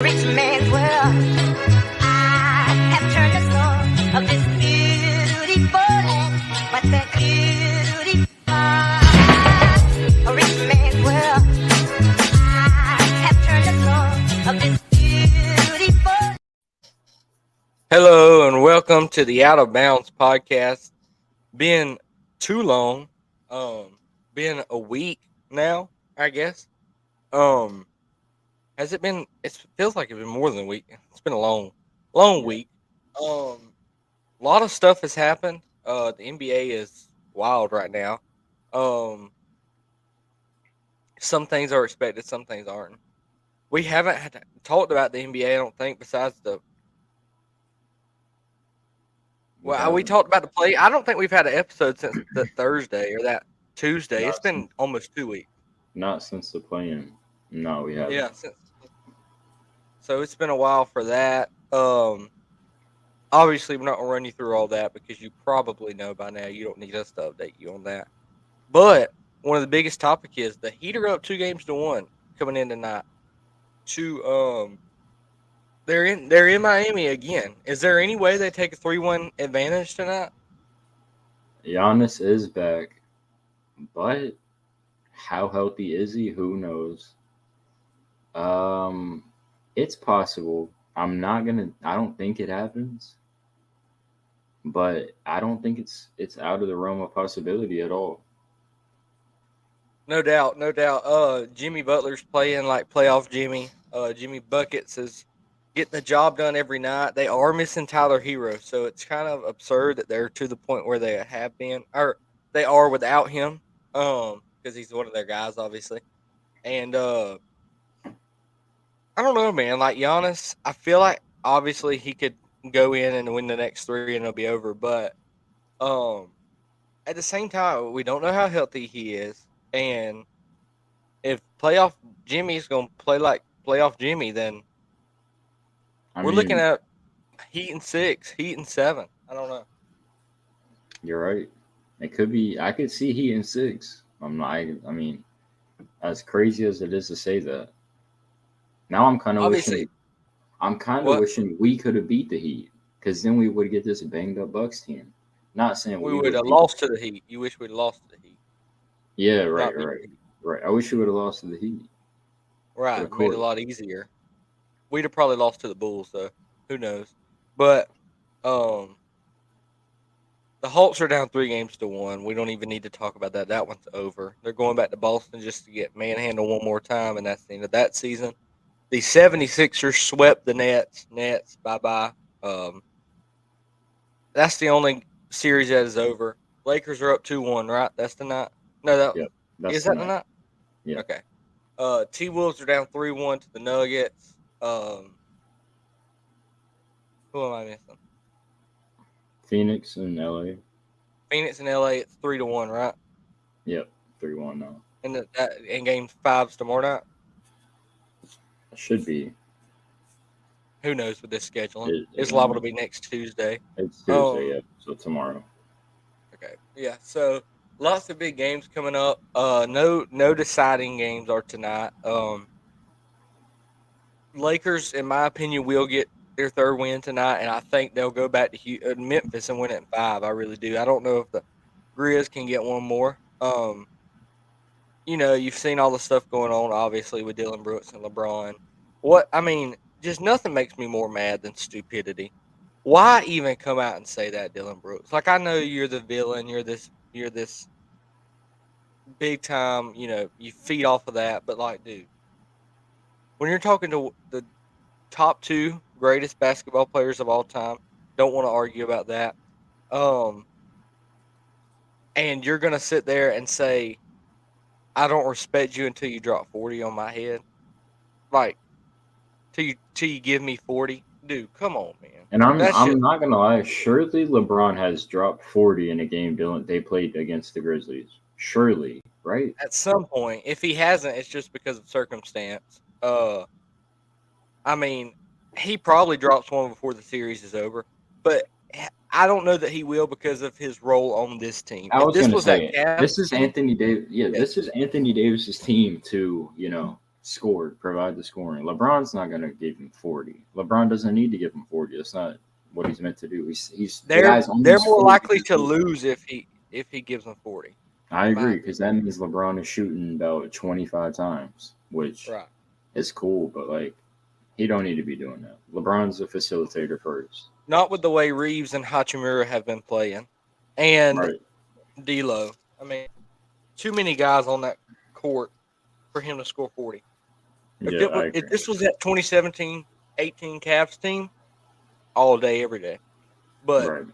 Rich man's world. I have turned the soul of this beautiful land, but that beautiful a rich man's world. I have turned the soul of this beautiful. Hello and welcome to the Out of Bounds podcast. Been too long, been a week now, I guess. Has it been? It feels like it's been more than a week. It's been a long Yeah. week. A lot of stuff has happened. The NBA is wild right now. Um, some things are expected, some things aren't. We haven't talked about the NBA. I don't think besides the We we haven't. talked about the play. I don't think we've had an episode since that Thursday or that Tuesday. It's Not been since, almost 2 weeks. not since the play-in. No, we haven't. Yeah, so it's been a while for that. Obviously, we're not gonna run you through all that because you probably know by now. You don't need us to update you on that. But one of the biggest topic is the Heat are up 2-1 coming in tonight. They're in Miami again. Is there any way they take a 3-1 advantage tonight? Giannis is back, but how healthy is he? Who knows? It's possible. I don't think it happens, but I don't think it's out of the realm of possibility at all. No doubt, no doubt. Jimmy Butler's playing like playoff Jimmy. Jimmy Buckets is getting the job done every night. They are missing Tyler Hero, so it's kind of absurd that they're to the point where they have been, or they are without him. Because he's one of their guys, obviously. And I don't know, man. Like Giannis, I feel like obviously he could go in and win the next three and it'll be over. But um, at the same time, we don't know how healthy he is, and if playoff Jimmy's gonna play like playoff Jimmy, then I we're looking mean, at Heat and 6, Heat and 7. I don't know. you're right. It could be. I could see Heat in 6. I'm not. I mean, as crazy as it is to say that, now I'm kind of Obviously, wishing. I'm kind of what wishing we could have beat the Heat because then we would get this banged up Bucks team. Not saying we we would would have beat. lost to the Heat. You wish we'd lost to the Heat, Yeah, right, not beat right, the Heat. right. I wish we would have lost to the Heat. But Right, of made it a course, lot easier. We'd have probably lost to the Bulls, though. Who knows? But um, the Hawks are down 3-1. We don't even need to talk about that. That one's over. They're going back to Boston just to get manhandled one more time, and that's the end of that season. The 76ers swept the Nets. Nets, bye-bye. Um, that's the only series that is over. Lakers are up 2-1, right? That's the night. No, yep, that's is the that the night. night? Yeah, Okay. T-Wolves are down 3-1 to the Nuggets. Who am I missing? Phoenix and LA. Phoenix and LA. It's 3-1, right? Yep, 3-1 now. And in game 5's tomorrow night. It should be. Who knows with this scheduling? It's It liable to be next Tuesday. It's Tuesday. Um. Yep, so tomorrow. Okay. Yeah. So lots of big games coming up. No deciding games are tonight. Lakers, in my opinion, will get their third win tonight, and I think they'll go back to Memphis and win it in 5. I really do. I don't know if the Grizz can get one more. You've seen all the stuff going on, obviously, with Dylan Brooks and LeBron. Just nothing makes me more mad than stupidity. Why even come out and say that, Dylan Brooks? Like, I know you're the villain. You're this big time. You feed off of that, but like, dude, when you're talking to the top 2 greatest basketball players of all time, don't want to argue about that. And you're gonna sit there and say, I don't respect you until you drop 40 on my head. Like, till you give me 40. Dude, come on, man. And That's I'm just not gonna lie. Surely LeBron has dropped 40 in a game they played against the Grizzlies. Surely, right? at some point. If he hasn't, it's just because of circumstance. I mean, he probably drops one before the series is over, but I don't know that he will because of his role on this team. I If was this gonna was that say Cavs this is team, Anthony Davis. Yeah, yeah, this is Anthony Davis's team to scored, provide the scoring. LeBron's not going to give him 40. LeBron doesn't need to give him 40. That's not what he's meant to do. He's the They're guy's they're almost more 40 likely years to old. lose if he gives them 40. I in my agree because that means LeBron is shooting about 25 times, which Right. is cool, but like he don't need to be doing that. LeBron's a facilitator first. Not with the way Reeves and Hachimura have been playing, and Right. D'Lo. I mean, too many guys on that court for him to score 40. Yeah, I If agree. this was that 2017-18 Cavs team, all day, every day. But Right.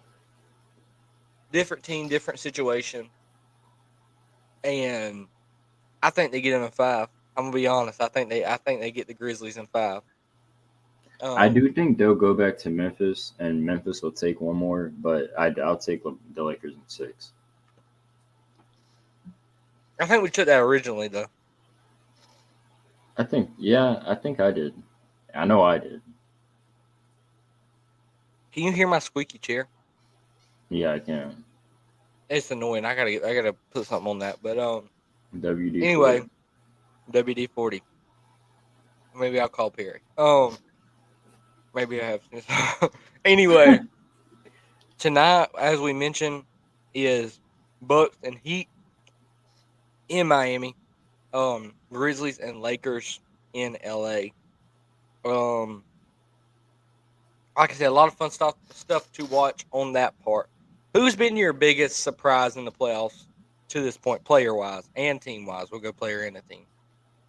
different team, different situation, and I think they get him in 5. I'm gonna be honest. I think they get the Grizzlies in 5. I Um, do think they'll go back to Memphis, and Memphis will take one more, but I'll take the Lakers in 6. I think we took that originally though. I think I did. I know I did. Can you hear my squeaky chair? Yeah, I can. It's annoying. I gotta put something on that. But WD anyway, 40. WD-40. Maybe I'll call Perry. Maybe I have. Anyway, tonight, as we mentioned, is Bucks and Heat in Miami. Grizzlies and Lakers in LA. Like I said, a lot of fun stuff to watch on that part. Who's been your biggest surprise in the playoffs to this point, player wise and team wise? We'll go player and a team.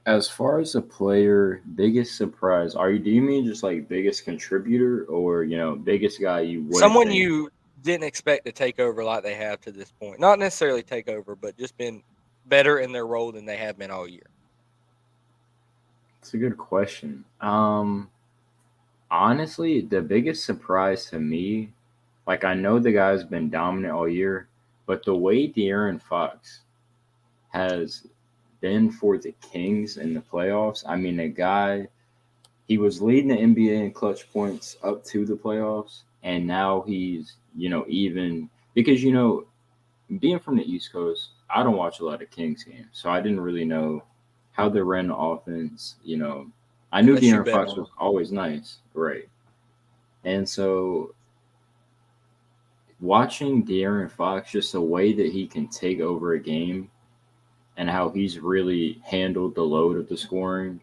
As far as a player, biggest surprise, do you mean just like biggest contributor or, biggest guy you wouldn't Someone think? you didn't expect to take over like they have to this point. Not necessarily take over, but just been better in their role than they have been all year. It's a good question. Honestly, the biggest surprise to me, like I know the guy's been dominant all year, but the way De'Aaron Fox has been for the Kings in the playoffs, I mean, the guy, he was leading the NBA in clutch points up to the playoffs, and now he's, even because, being from the East Coast, I don't watch a lot of Kings games, so I didn't really know how they ran the offense. I knew Unless you De'Aaron bet Fox on was them. always nice, right? And so watching De'Aaron Fox, just the way that he can take over a game and how he's really handled the load of the scoring,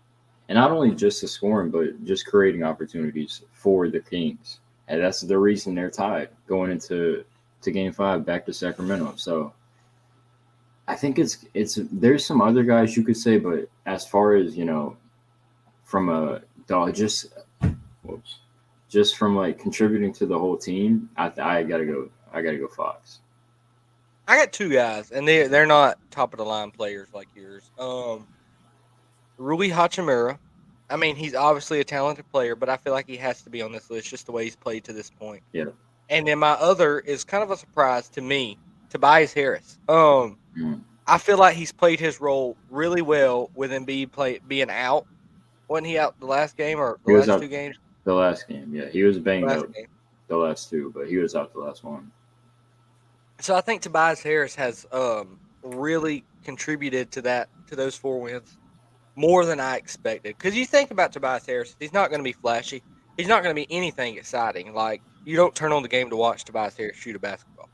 and not only just the scoring, but just creating opportunities for the Kings. And that's the reason they're tied going into Game 5 back to Sacramento. So I think it's there's some other guys you could say, but as far as from a dog, whoops, just from like contributing to the whole team, I gotta go. I gotta go Fox. I got 2 guys, and they're not top of the line players like yours. Rui Hachimura. I mean, he's obviously a talented player, but I feel like he has to be on this list just the way he's played to this point. Yeah. And then my other is kind of a surprise to me, Tobias Harris. Mm. I feel like he's played his role really well with Embiid being out. Wasn't he out the last game or the He was last out 2 games? the last game. Yeah, he was banged Last up game. the last 2, but he was out the last one. So I think Tobias Harris has really contributed to those 4 wins more than I expected. Because you think about Tobias Harris, he's not going to be flashy. He's not going to be anything exciting. Like, you don't turn on the game to watch Tobias Harris shoot a basketball.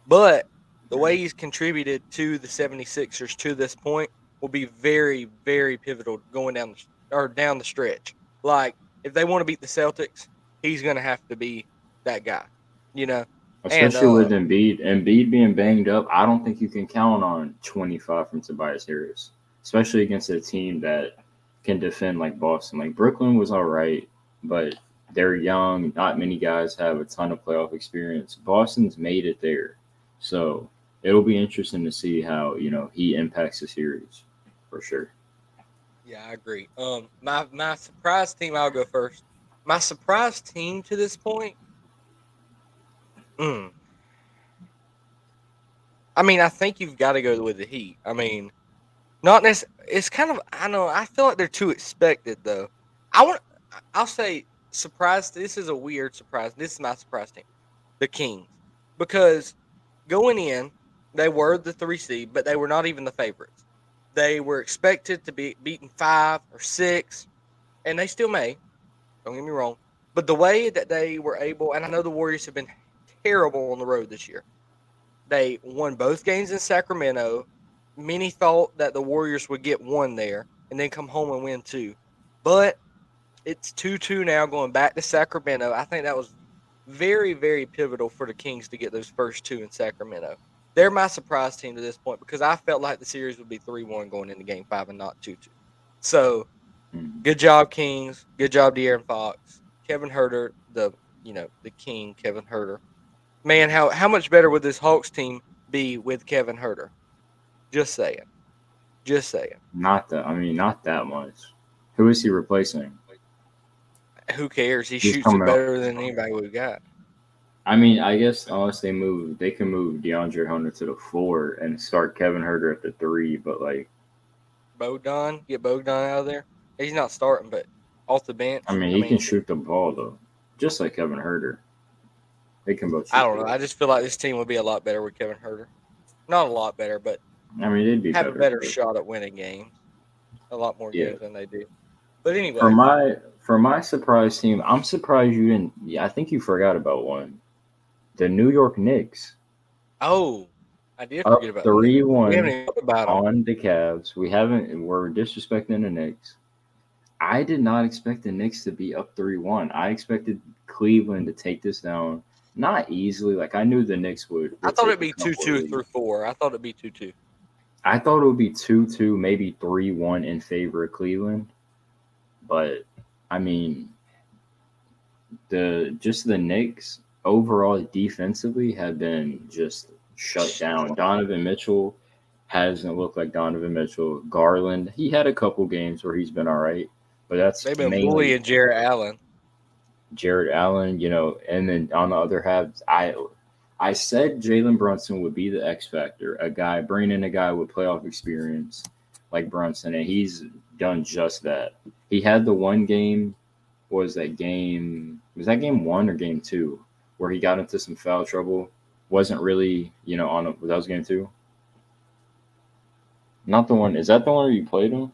But the way he's contributed to the 76ers to this point will be very, very pivotal going down the stretch. Like, if they want to beat the Celtics, he's going to have to be that guy, you know? And Especially with Embiid being banged up, I don't think you can count on 25 from Tobias Harris, especially against a team that can defend like Boston. Like Brooklyn was all right, but they're young. Not many guys have a ton of playoff experience. Boston's made it there, so it'll be interesting to see how he impacts the series for sure. yeah, I agree. My surprise team, I'll go first. My surprise team to this point, mm, I mean, I think you've got to go with the Heat. I mean, not necessarily. It's kind of, I know. I feel like they're too expected though. I want. I'll say surprise. This is a weird surprise. This is my surprise team, the Kings, because going in, they were the 3 seed, but they were not even the favorites. They were expected to be beaten 5 or 6, and they still may. Don't get me wrong. But the way that they were able, and I know the Warriors have been terrible on the road this year. They won both games in Sacramento. Many thought that the Warriors would get one there and then come home and win 2. But it's 2-2 now going back to Sacramento. I think that was very, very pivotal for the Kings to get those first 2 in Sacramento. They're my surprise team to this point because I felt like the series would be 3-1 going into Game 5 and not 2-2. So, good job, Kings. Good job, De'Aaron Fox. Kevin Huerter, the king, Kevin Huerter. Man, how much better would this Hawks team be with Kevin Huerter? Just saying. Not that much. Who is he replacing? Who cares? He He's shoots it coming out. better than anybody we've got. I mean, I guess unless they can move DeAndre Hunter to the 4 and start Kevin Huerter at the 3. But like, Get Bogdan out of there. He's not starting, but off the bench. I mean, he can shoot the ball though, just like Kevin Huerter. They can both shoot. I don't know. I just feel like this team would be a lot better with Kevin Huerter. Not a lot better, but I mean, they'd be have a better but- shot at winning games. A lot more Yeah. games than they do. But anyway, For my surprise team, I'm surprised you didn't. Yeah, I think you forgot about one. The New York Knicks I did up forget about that. 3-1 We haven't even talked about them. on the Cavs. We're disrespecting the Knicks. I did not expect the Knicks to be up 3-1. I expected Cleveland to take this down, not easily. Like I knew the Knicks would. I thought take it'd be a couple 2-2 leads. through 4. I thought it'd be 2-2. I thought it would be 2-2, maybe 3-1 in favor of Cleveland. But I mean, the Knicks overall defensively have been just shut down. Donovan Mitchell hasn't looked like Donovan Mitchell. Garland, he had a couple games where he's been all right, but that's They've been mainly bullying Jarrett Allen. Jared Allen, and then on the other half, I said Jalen Brunson would be the X factor, bringing in a guy with playoff experience like Brunson, and he's done just that. He had the one game, was that game 1 or game 2, where he got into some foul trouble. Wasn't really, that was game 2. Not the one. Is that the one where you played him?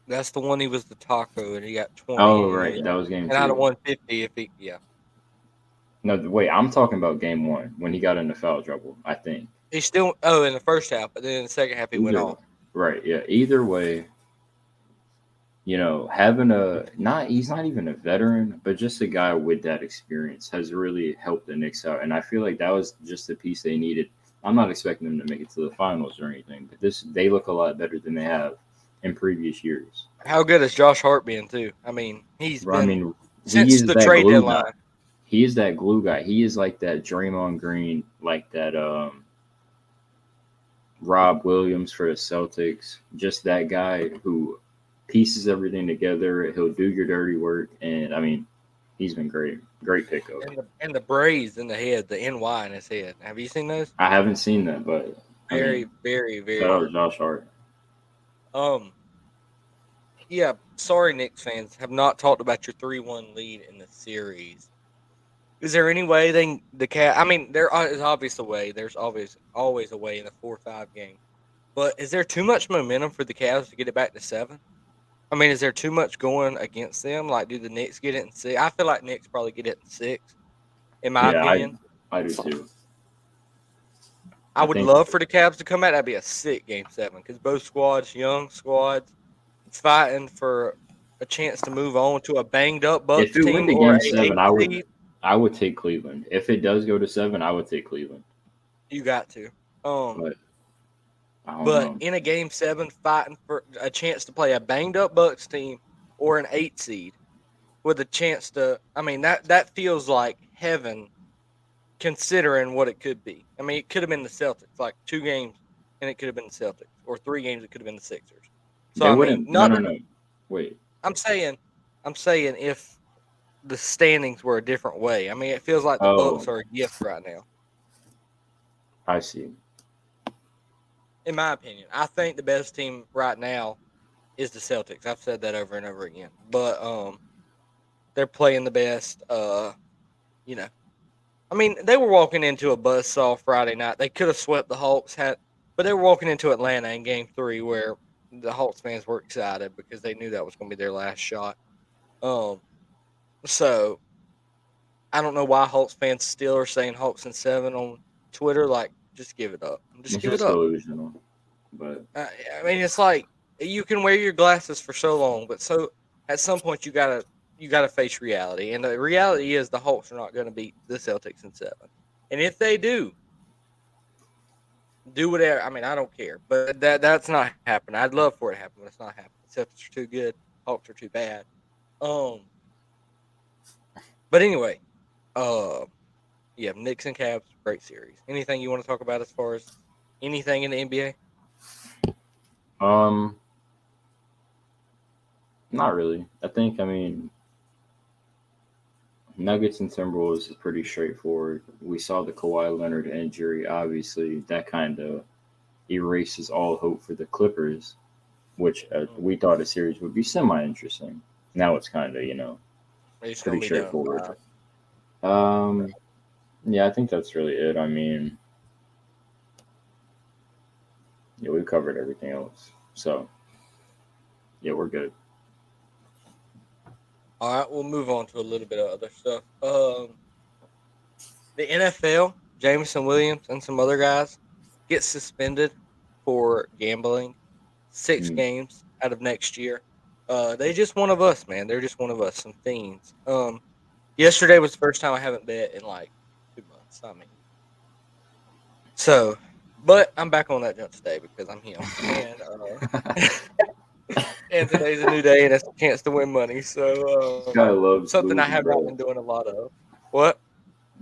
That's the one he was the taco and he got 20. Oh, right. That was game 2. And I'd have won 50 if he, yeah. No, wait. I'm talking about game 1 when he got into foul trouble, I think. He still, in the first half, but then in the second half he went off. Right, yeah. Either way, he's not even a veteran, but just a guy with that experience has really helped the Knicks out. And I feel like that was just the piece they needed. I'm not expecting them to make it to the finals or anything, but they look a lot better than they have in previous years. How good has Josh Hart been, too? I mean, he's been since the that trade glue deadline. guy. He is that glue guy. He is like that Draymond Green, like that Rob Williams for the Celtics. Just that guy who pieces everything together. He'll do your dirty work. And, I mean, he's been great. Great pickup. And the braids in the head, the NY in his head. Have you seen those? I haven't seen that, but Very, very, very. shout out to Josh Hart. Yeah, sorry, Knicks fans, have not talked about your 3-1 lead in the series. Is there any way there is obvious a way. There's always a way in a 4-5 game. But is there too much momentum for the Cavs to get it back to 7? I mean, is there too much going against them? Like, do the Knicks get it in 6? I feel like Knicks probably get it in 6, in my opinion. I do too. I would love for the Cavs to come out. That'd be a sick Game 7 because both squads, young squads, fighting for a chance to move on to a banged-up Bucks If it team went to or Game a 7, I would take Cleveland. If it does go to 7, I would take Cleveland. You got to. But I don't But know. in a Game 7, fighting for a chance to play a banged-up Bucks team or an 8 seed with a chance to – I mean, that feels like heaven considering what it could be. I mean, it could have been the Celtics, like 2 games, and it could have been the Celtics. Or 3 games, it could have been the Sixers. So, They I wouldn't. mean, No. Wait. I'm saying if the standings were a different way. I mean, it feels like the Bucks are a gift right now. I see. In my opinion, I think the best team right now is the Celtics. I've said that over and over again. But they're playing the best. I mean, they were walking into a buzzsaw Friday night. They could have swept the Hawks, but But they were walking into Atlanta in Game 3 where the Hawks fans were excited because they knew that was going to be their last shot. So I don't know why Hawks fans still are saying Hawks in 7 on Twitter. Like, just give it up. Just It's give it just up. delusional. But I mean, it's like you can wear your glasses for so long, but so at some point you gotta face reality, and the reality is the Hawks are not going to beat the Celtics in 7. And if they do whatever, I mean, I don't care, but that's not happening. I'd love for it to happen, but it's not happening. The Celtics are too good, Hawks are too bad. But anyway, yeah, Knicks and Cavs, great series. Anything you want to talk about as far as anything in the NBA? not really. I mean, Nuggets and Timberwolves is pretty straightforward. We saw the Kawhi Leonard injury. Obviously, that kind of erases all hope for the Clippers, which we thought a series would be semi-interesting. Now it's kind of, It's pretty gonna be done. straightforward. Yeah, I think that's really it. I mean, yeah, we've covered everything else. So, yeah, we're good. All right, we'll move on to a little bit of other stuff. The NFL, Jameson Williams and some other guys get suspended for gambling 6 Mm. games out of next year. They just one of us, man. They're just one of us, some fiends. Yesterday was the first time I haven't bet in like 2 months. I mean, so, but I'm back on that jump today because I'm him, and today's a new day and it's a chance to win money. So, This guy loves something I losing, have bro. not been doing a lot of. What?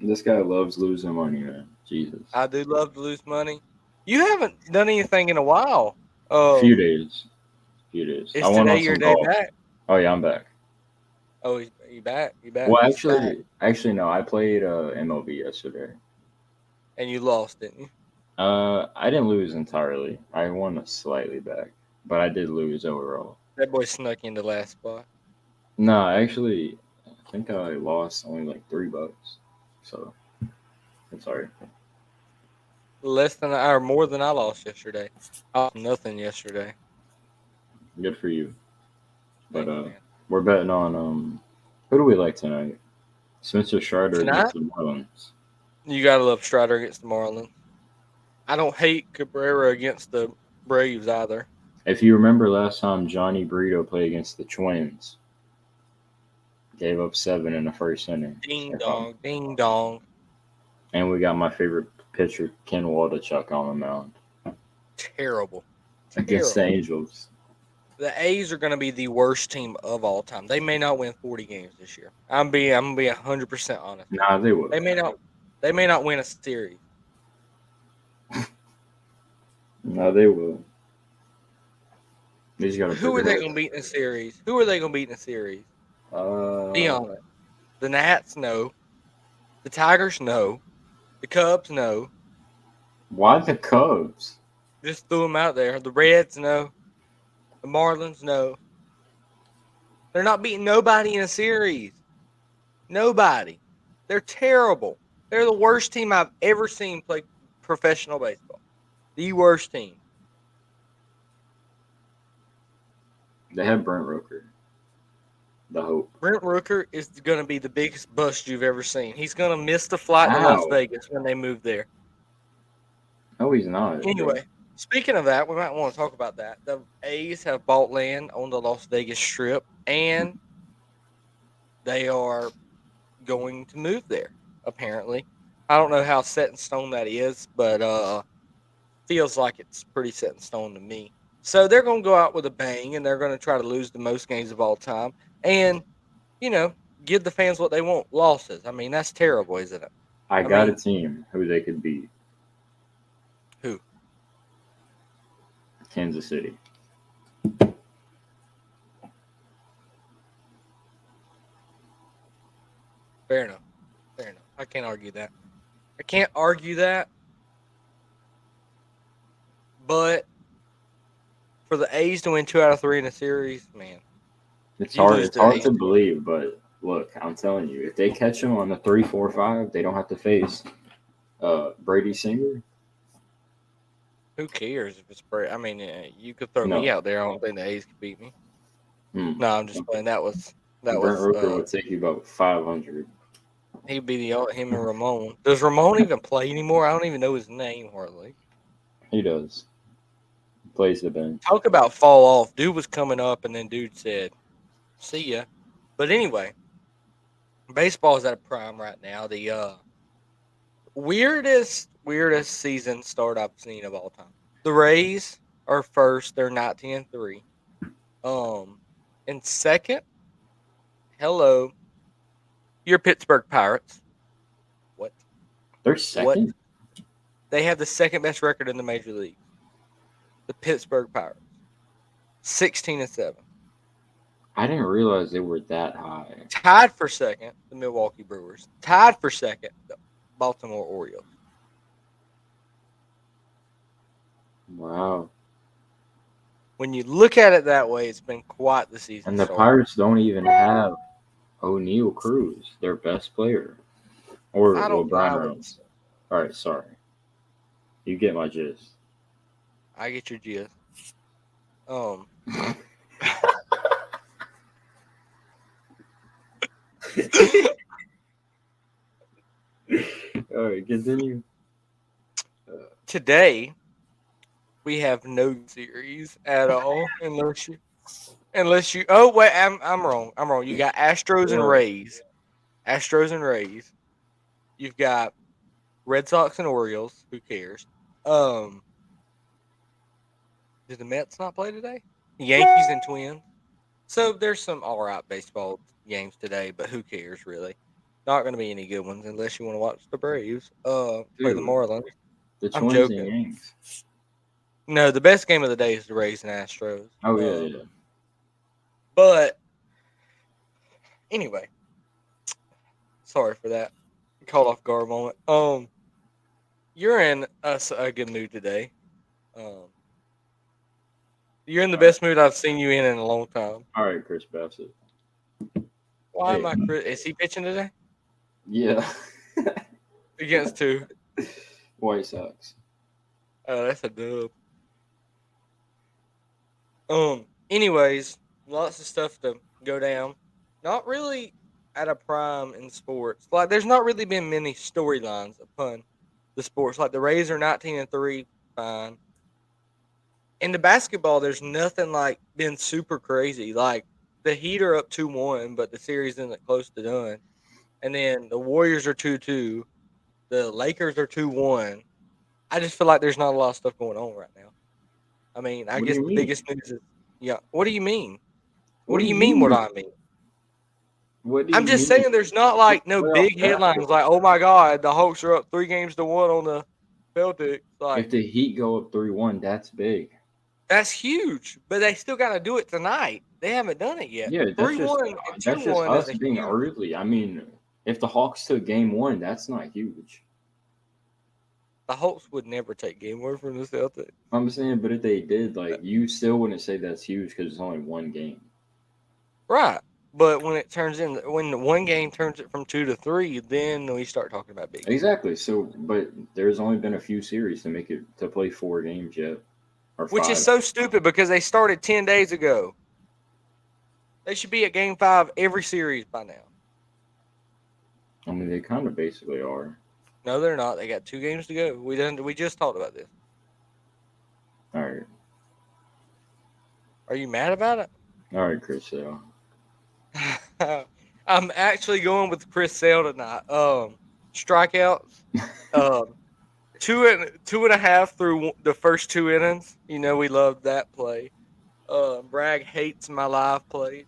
This guy loves losing money, man. Jesus. I do love to lose money. You haven't done anything in a while. Few days. Is I went today on your some day golf. back? Oh yeah, I'm back. Oh, you back? You back? Well, He's back. actually, no. I played MLB yesterday. And you lost, didn't you? I didn't lose entirely. I won slightly back, but I did lose overall. That boy snuck into last spot. No, actually, I think I lost only like $3. So, I'm sorry. Less than or more than I lost yesterday. I lost nothing yesterday. Good for you. But Thank you, man. we're betting on who do we like tonight? Spencer Strider Tonight? against the Marlins. You gotta love Strider against the Marlins. I don't hate Cabrera against the Braves either. If you remember last time Johnny Brito played against the Twins, gave up 7 in the first inning. Ding dong, ding dong. And we got my favorite pitcher, Ken Waldichuk, on the mound Terrible. against the Angels. The A's are going to be the worst team of all time. They may not win 40 games this year. I'm gonna be 100% honest. Nah, they will. They may not win a series. No, they will. They just gotta Who are figure they it going to beat in a series? Who are they going to beat in a series? out. Be honest. The Nats, no. The Tigers, no. The Cubs, no. Why the Cubs? Just threw them out there. The Reds, no. The Marlins, no. They're not beating nobody in a series. Nobody. They're terrible. They're the worst team I've ever seen play professional baseball. The worst team. They have Brent Rooker. The hope. Brent Rooker is going to be the biggest bust you've ever seen. He's going to miss the flight to Wow. Las Vegas when they move there. No, he's not. Anyway, speaking of that, we might want to talk about that. The A's have bought land on the Las Vegas Strip, and they are going to move there, apparently. I don't know how set in stone that is, but feels like it's pretty set in stone to me. So they're going to go out with a bang, and they're going to try to lose the most games of all time. And, give the fans what they want, losses. I mean, that's terrible, isn't it? I got mean- a team who they could beat. Who? Kansas City. Fair enough. I can't argue that. But for the A's to win 2 out of 3 in a series, man. It's You hard. lose It's to hard A's. to believe, but look, I'm telling you, if they catch him on the 3-4-5, they don't have to face Brady Singer. Who cares if it's Brady? I mean, you could throw me No. out there. I don't think the A's could beat me. Hmm. No, I'm just playing. That was Brent Rooker would take you about 500. he'd be him and Ramon. Does Ramon even play anymore? I don't even know his name hardly. He does. He plays the bench. Talk about fall off. Dude was coming up, and then dude said, "See ya." But anyway, baseball is at a prime right now. The weirdest season start I've seen of all time. The Rays are first. They're 19-3. In second, hello, your Pittsburgh Pirates. What? They're second? They have the second best record in the major league. The Pittsburgh Pirates, 16-7. I didn't realize they were that high. Tied for second, the Milwaukee Brewers. Tied for second, the Baltimore Orioles. Wow. When you look at it that way, it's been quite the season. And the so Pirates don't even have O'Neal Cruz, their best player. Or I don't Brian know. Reynolds. All right, sorry. You get my gist. I get your gist. All right, continue. Today, we have no series at all, unless you. Oh wait, I'm wrong. I'm wrong. You got Astros and Rays. Astros and Rays. You've got Red Sox and Orioles. Who cares? Did the Mets not play today? Yankees and Twins. So there's some all right baseball games today, but who cares really? Not going to be any good ones unless you want to watch the Braves. Play the Marlins. The I'm Twins joking. and Yanks. No, the best game of the day is the Rays and Astros. Oh yeah. But anyway, sorry for that. Caught off guard moment. You're in a good mood today. You're in the best mood I've seen you in a long time. All right, Chris Bassett. Why Hey. am I? Is he pitching today? Yeah. Against who? White Sox. Oh, that's a dub. Anyways, lots of stuff to go down. Not really at a prime in sports. Like, there's not really been many storylines upon the sports. Like, the Rays are 19-3, fine. In the basketball, there's nothing like been super crazy. Like, the Heat are up 2-1, but the series isn't close to done. And then the Warriors are 2-2. The Lakers are 2-1. I just feel like there's not a lot of stuff going on right now. I mean, I What do guess you the mean? biggest news is, yeah. What do you mean? What What do do you you mean? What mean? I mean? What do I'm you just mean? saying there's not like no Playoff big headlines basketball. like, oh my God, the Hawks are up 3-1 on the Celtics. Like, If the Heat go up 3-1, that's big. that's huge, but they still got to do it tonight. They haven't done it yet. Yeah, that's 3-1 and just 2-1 us is a being huge. early. I mean, if the Hawks took game 1, that's not huge. The Hawks would never take game 1 from the Celtics. I'm saying, but if they did, like, you still wouldn't say that's huge because it's only one game. Right. But when when one game turns it from 2-3, then we start talking about big games. Exactly. So, but there's only been a few series to make it to play 4 games yet, or 5. Which is so stupid because they started 10 days ago. They should be at game 5 every series by now. I mean, they kind of basically are. No, they're not. They got 2 games to go. We just talked about this. All right. Are you mad about it? All right, Chris Sale. I'm actually going with Chris Sale tonight. Strikeouts. 2.5 through the first 2 innings. You know we love that play. Bragg hates my live plays.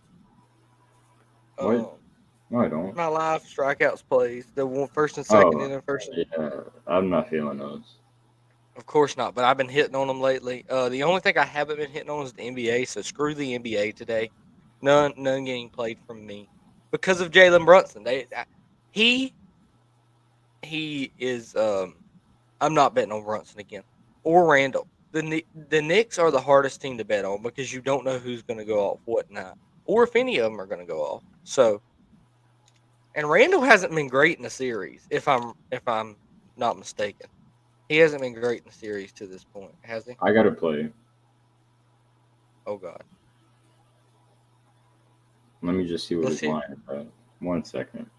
What? No, I don't. My live strikeouts plays. The first and second inning. Yeah, I'm not feeling those. Of course not, but I've been hitting on them lately. The only thing I haven't been hitting on is the NBA, so screw the NBA today. None getting played from me because of Jalen Brunson. He is. I'm not betting on Brunson again or Randall. The Knicks are the hardest team to bet on because you don't know who's going to go off what night or if any of them are going to go off. So, and Randall hasn't been great in the series, if I'm not mistaken. He hasn't been great in the series to this point, has he? I gotta play. Oh God. Let me just see what Let's his see. line is at. 1 second.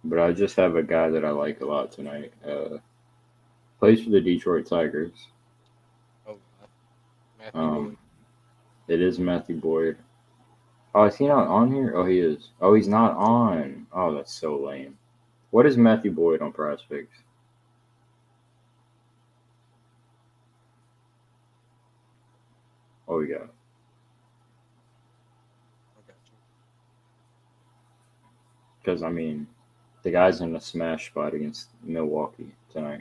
But I just have a guy that I like a lot tonight. Plays for the Detroit Tigers. Oh God. Matthew Boyd. It is Matthew Boyd. Oh, is he not on here? Oh, he is. Oh, he's not on. Oh, that's so lame. What is Matthew Boyd on Prospects? Oh, we got. I got you. Because I mean, the guy's in a smash spot against Milwaukee tonight.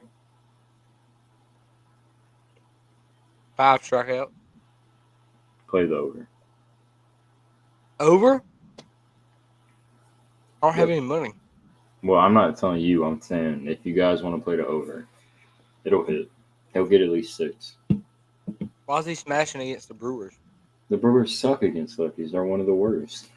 5 strikeout. Play the over. Over? I don't have Yep. any money. Well, I'm not telling you. I'm saying if you guys want to play the over, it'll hit. He'll get at least 6. Why is he smashing against the Brewers? The Brewers suck against lefties. They're one of the worst.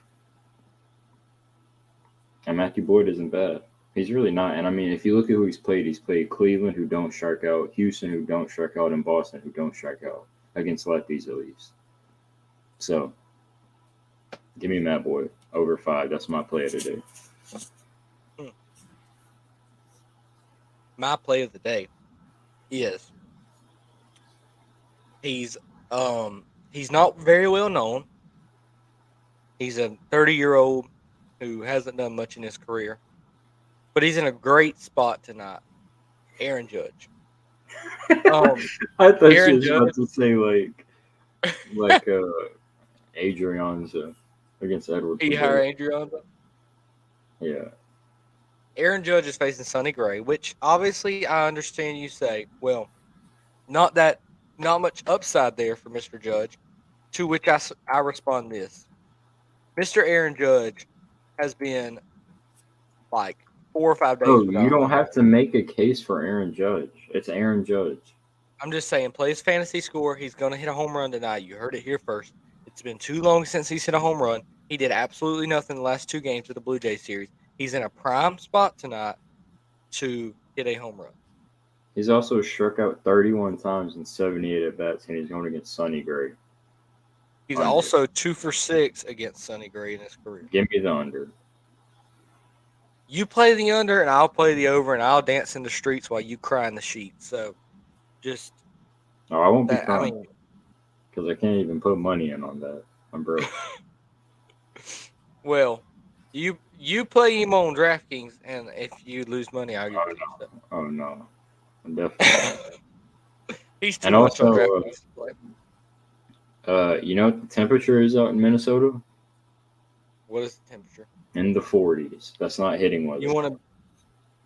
And Matthew Boyd isn't bad. He's really not. And I mean, if you look at who he's played Cleveland, who don't strike out, Houston, who don't strike out, and Boston, who don't strike out against lefties at least. So, give me Matt Boyd over 5. That's my play of the day. My play of the day is he's not very well known. He's a 30-year-old who hasn't done much in his career, but he's in a great spot tonight. Aaron Judge. I thought Aaron she was about to say like Adrianza against Edward. Adrian. Yeah. Aaron Judge is facing Sonny Gray, which obviously I understand you say, well, not much upside there for Mr. Judge, to which I respond this. Mr. Aaron Judge has been like 4 or 5 days. Oh, without you don't home have run. to make a case for Aaron Judge. It's Aaron Judge. I'm just saying, play his fantasy score. He's going to hit a home run tonight. You heard it here first. It's been too long since he's hit a home run. He did absolutely nothing the last 2 games of the Blue Jays series. He's in a prime spot tonight to hit a home run. He's also struck out 31 times in 78 at bats, and he's going against Sonny Gray. He's Under. also 2 for 6 against Sonny Gray in his career. Give me the under. You play the under, and I'll play the over, and I'll dance in the streets while you cry in the sheets. So, just Oh, I won't be that. I crying mean, because I can't even put money in on that. I'm broke. well, you play him on DraftKings, and if you lose money, I'll give you stuff. Oh no, I'm definitely. He's too And much on also, DraftKings to play. You know what the temperature is out in Minnesota? What is the temperature? In the 40s. That's not hitting weather. You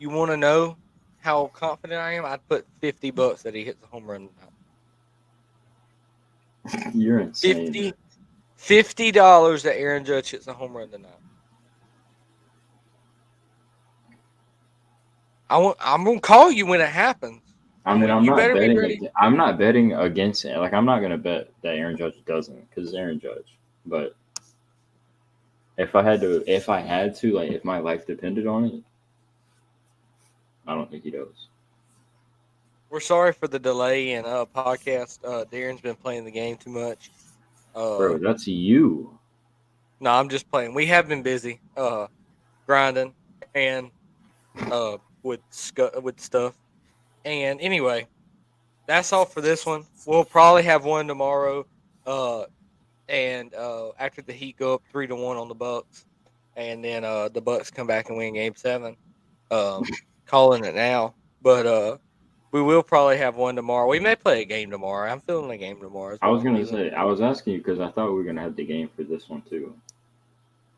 want to know how confident I am? I'd put $50 that he hits a home run tonight. You're insane. $50 that Aaron Judge hits a home run tonight. I'm gonna call you when it happens. I mean, I'm You not better be betting. ready. I'm not betting against it. Like, I'm not gonna bet that Aaron Judge doesn't because it's Aaron Judge. But if I had to, like, if my life depended on it, I don't think he does. We're sorry for the delay in podcast. Darren's been playing the game too much. Bro, that's you. No, I'm just playing. We have been busy grinding and with stuff. And anyway, that's all for this one. We'll probably have one tomorrow. And after the Heat go up 3-1 on the Bucks, and then the Bucks come back and win Game 7. Calling it now, but we will probably have one tomorrow. We may play a game tomorrow. I'm feeling a game tomorrow. I was gonna say. I was asking you because I thought we were gonna have the game for this one too.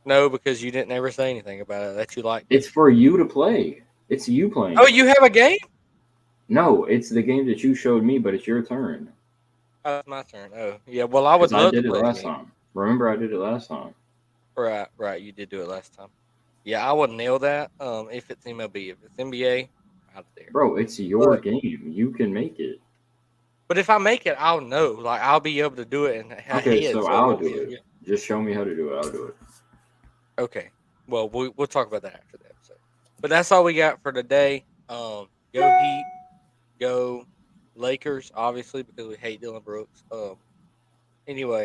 No, because you didn't ever say anything about it that you liked. It's for you to play. It's you playing. Oh, you have a game? No, it's the game that you showed me, but it's your turn. Oh, it's my turn. Oh, yeah. Well, I would 'Cause I love did to it play last the game. time. Remember, I did it last time. Right. You did do it last time. Yeah, I would nail that. If it's MLB, if it's NBA, out there. Bro, it's your game. You can make it. But if I make it, I'll know. Like, I'll be able to do it. And Okay, so I'll do it. Just show me how to do it. I'll do it. Okay. Well, we'll talk about that after the episode. But that's all we got for today. Go Heat. go Lakers, obviously, because we hate Dylan Brooks. Anyway,